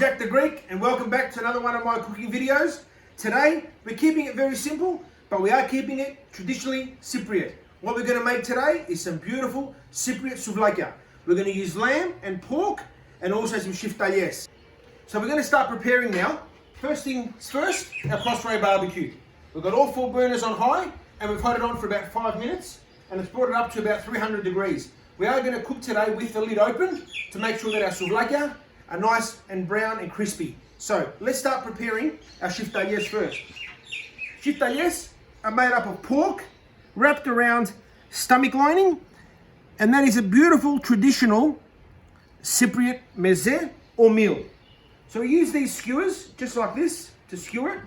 Jack the Greek and welcome back to another one of my cooking videos. Today we're keeping it very simple, but we are keeping it traditionally Cypriot. What we're going to make today is some beautiful Cypriot Souvlakia. We're going to use lamb and pork and also some sheftalies. So we're going to start preparing now. First things first, our CrossRay BBQ. We've got all 4 burners on high and we've had it on for about 5 minutes and it's brought it up to about 300 degrees. We are going to cook today with the lid open to make sure that our Souvlakia are nice and brown and crispy. So let's start preparing our sheftalies first. Sheftalies are made up of pork wrapped around stomach lining, and that is a beautiful traditional Cypriot meze or meal. So we use these skewers just like this to skewer it,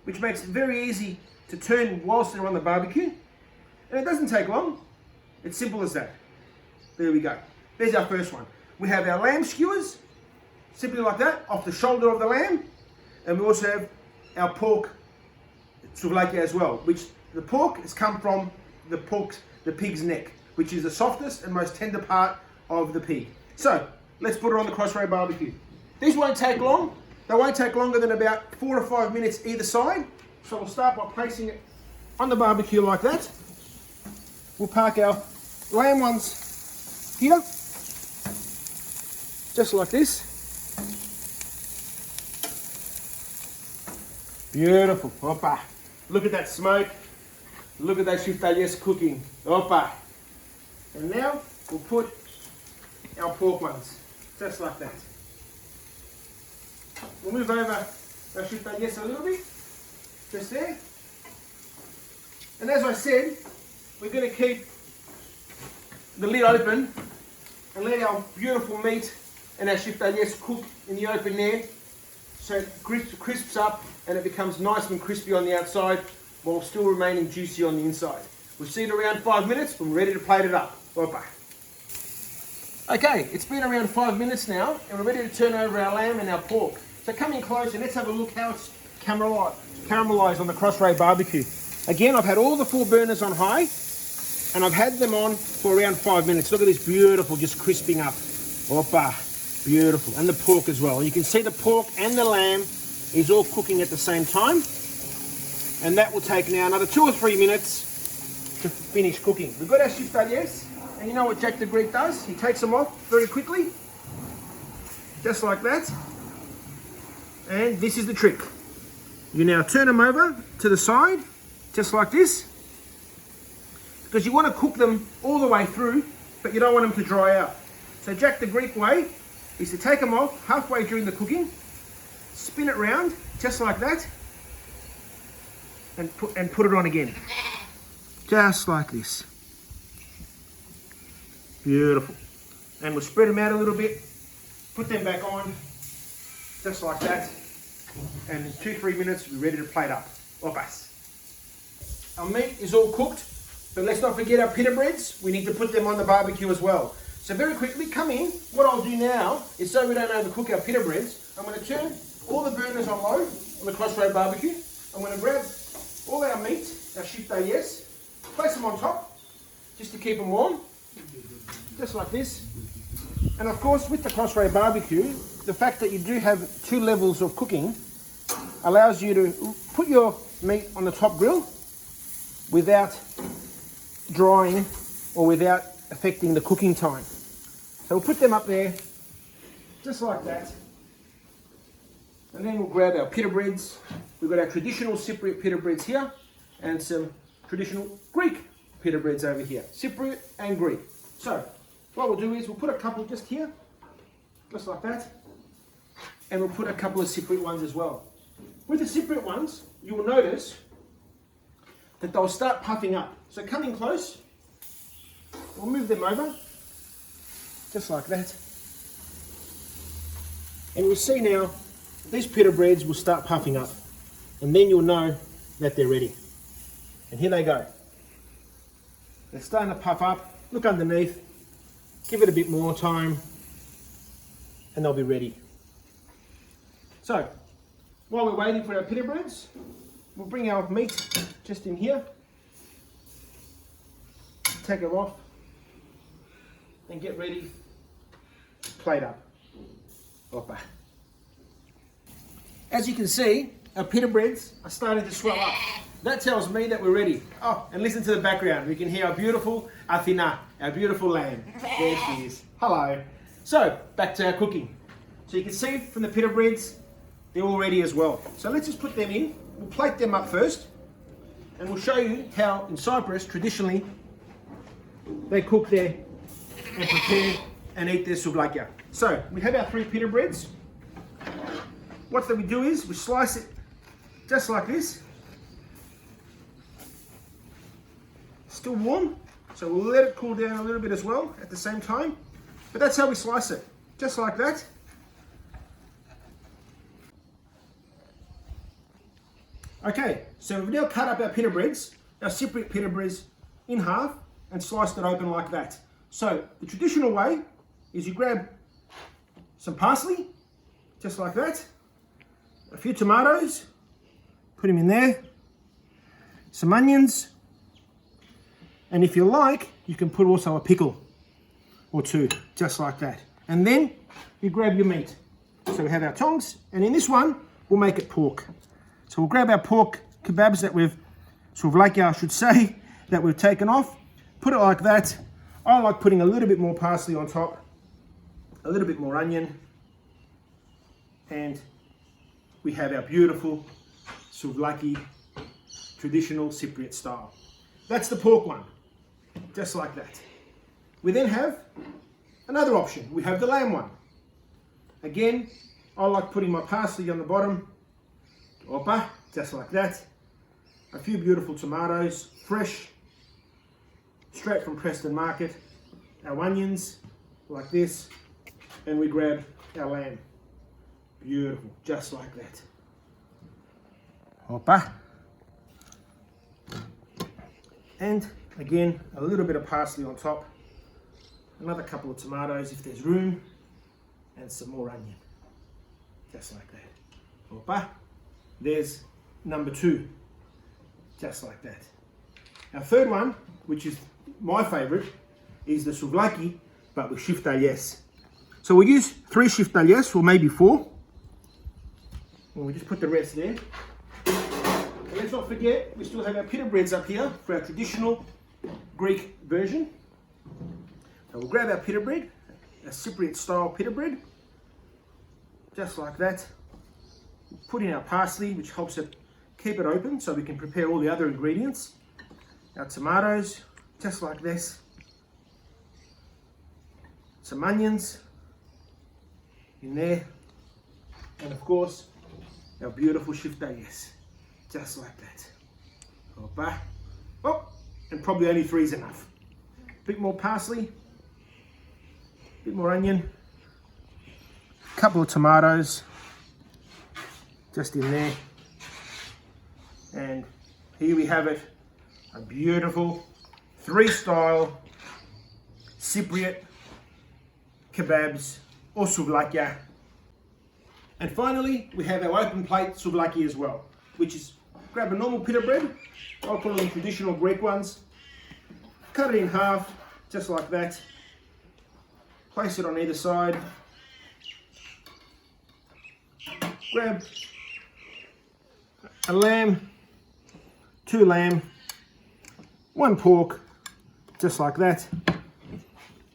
which makes it very easy to turn whilst they're on the barbecue. And it doesn't take long. It's simple as that. There we go. There's our first one. We have our lamb skewers, simply like that, off the shoulder of the lamb. And we also have our pork Souvlakia as well, which the pork has come from the pig's neck, which is the softest and most tender part of the pig. So let's put it on the CrossRay BBQ. These won't take long. They won't take longer than about 4 to 5 minutes either side. So we'll start by placing it on the barbecue like that. We'll park our lamb ones here, just like this. Beautiful. Opa. Look at that smoke. Look at that sheftalies cooking. Opa. And now we'll put our pork ones, just like that. We'll move over our sheftalies a little bit, just there. And as I said, we're going to keep the lid open and let our beautiful meat and our sheftalies cook in the open there, so it crisps up and it becomes nice and crispy on the outside while still remaining juicy on the inside. We'll see it around 5 minutes and we're ready to plate it up. Opa. Okay, it's been around 5 minutes now and we're ready to turn over our lamb and our pork. So come in close and let's have a look how it's caramelized on the CrossRay BBQ. Again, I've had all the 4 burners on high and I've had them on for around 5 minutes. Look at this beautiful, just crisping up. Opa, beautiful. And the pork as well. You can see the pork and the lamb is all cooking at the same time. And that will take now another 2 or 3 minutes to finish cooking. We've got our sheftalies, and you know what Jack the Greek does? He takes them off very quickly, just like that. And this is the trick. You now turn them over to the side, just like this, because you want to cook them all the way through, but you don't want them to dry out. So Jack the Greek way is to take them off halfway during the cooking, spin it round, just like that, and put it on again. Just like this. Beautiful. And we'll spread them out a little bit, put them back on, just like that. And in 2-3 minutes, we're ready to plate up. Opas. Our meat is all cooked, but let's not forget our pita breads. We need to put them on the barbecue as well. So very quickly, come in. What I'll do now is, so we don't overcook our pita breads, I'm going to turn all the burners on low on the CrossRay BBQ. I'm going to grab all our meat, our sheftalies, place them on top, just to keep them warm, just like this. And of course, with the CrossRay BBQ, the fact that you do have 2 levels of cooking allows you to put your meat on the top grill without drying or without affecting the cooking time. So we'll put them up there, just like that. And then we'll grab our pita breads. We've got our traditional Cypriot pita breads here and some traditional Greek pita breads over here. Cypriot and Greek. So what we'll do is we'll put a couple just here, just like that. And we'll put a couple of Cypriot ones as well. With the Cypriot ones, you will notice that they'll start puffing up. So come in close. We'll move them over, just like that. And we'll see now, these pita breads will start puffing up. And then you'll know that they're ready. And here they go. They're starting to puff up. Look underneath. Give it a bit more time. And they'll be ready. So, while we're waiting for our pita breads, we'll bring our meat just in here. Take it off. And get ready to plate up. Opa. As you can see, our pita breads are starting to swell up. That tells me that we're ready. Oh, and listen to the background. We can hear our beautiful Athena, our beautiful lamb. There she is. Hello. So, back to our cooking. So you can see from the pita breads, they're all ready as well. So let's just put them in. We'll plate them up first. And we'll show you how in Cyprus, traditionally, they cook there and prepare and eat their souvlakia. So, we have our 3 pita breads. What we do is, we slice it just like this. Still warm, so we'll let it cool down a little bit as well at the same time. But that's how we slice it, just like that. Okay, so we've now cut up our pita breads, our Cypriot pita breads, in half and sliced it open like that. So the traditional way is you grab some parsley, just like that, a few tomatoes, put them in there, some onions, and if you like, you can put also a pickle or 2, just like that. And then you grab your meat. So we have our tongs, and in this one, we'll make it pork. So we'll grab our pork kebabs that we've, Souvlakia I should say, that we've taken off, put it like that. I like putting a little bit more parsley on top, a little bit more onion, and we have our beautiful Souvlaki traditional Cypriot style. That's the pork one, just like that. We then have another option. We have the lamb one. Again, I like putting my parsley on the bottom, opa, just like that. A few beautiful tomatoes, fresh, straight from Preston Market. Our onions, like this, and we grab our lamb. Beautiful, just like that. Opa. And again, a little bit of parsley on top. Another couple of tomatoes if there's room. And some more onion. Just like that. Opa. There's number 2. Just like that. Our third one, which is my favorite, is the souvlaki, but with sheftalies. So we'll use 3 sheftalies, or maybe 4. And we'll just put the rest there. And let's not forget, we still have our pita breads up here for our traditional Greek version. So we'll grab our pita bread, a Cypriot style pita bread, just like that. Put in our parsley, which helps it keep it open so we can prepare all the other ingredients. Our tomatoes, just like this. Some onions in there. And of course, our beautiful sheftalies, just like that. Opa. Oh, and probably only 3 is enough. A bit more parsley, a bit more onion, a couple of tomatoes, just in there. And here we have it, a beautiful 3-style Cypriot kebabs or souvlakia. And finally, we have our open plate souvlaki as well, which is grab a normal pita bread, I'll call them traditional Greek ones, cut it in half, just like that, place it on either side, grab a lamb, 2 lamb, 1 pork, just like that,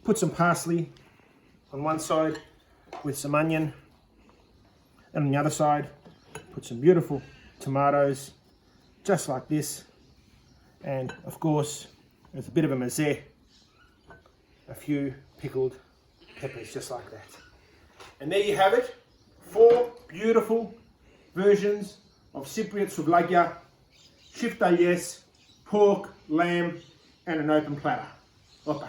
put some parsley on one side with some onion, and on the other side, put some beautiful tomatoes, just like this. And of course, with a bit of a mazet, a few pickled peppers, just like that. And there you have it, 4 beautiful versions of Cypriot souvlakia, sheftalies, pork, lamb, and an open platter. Opa.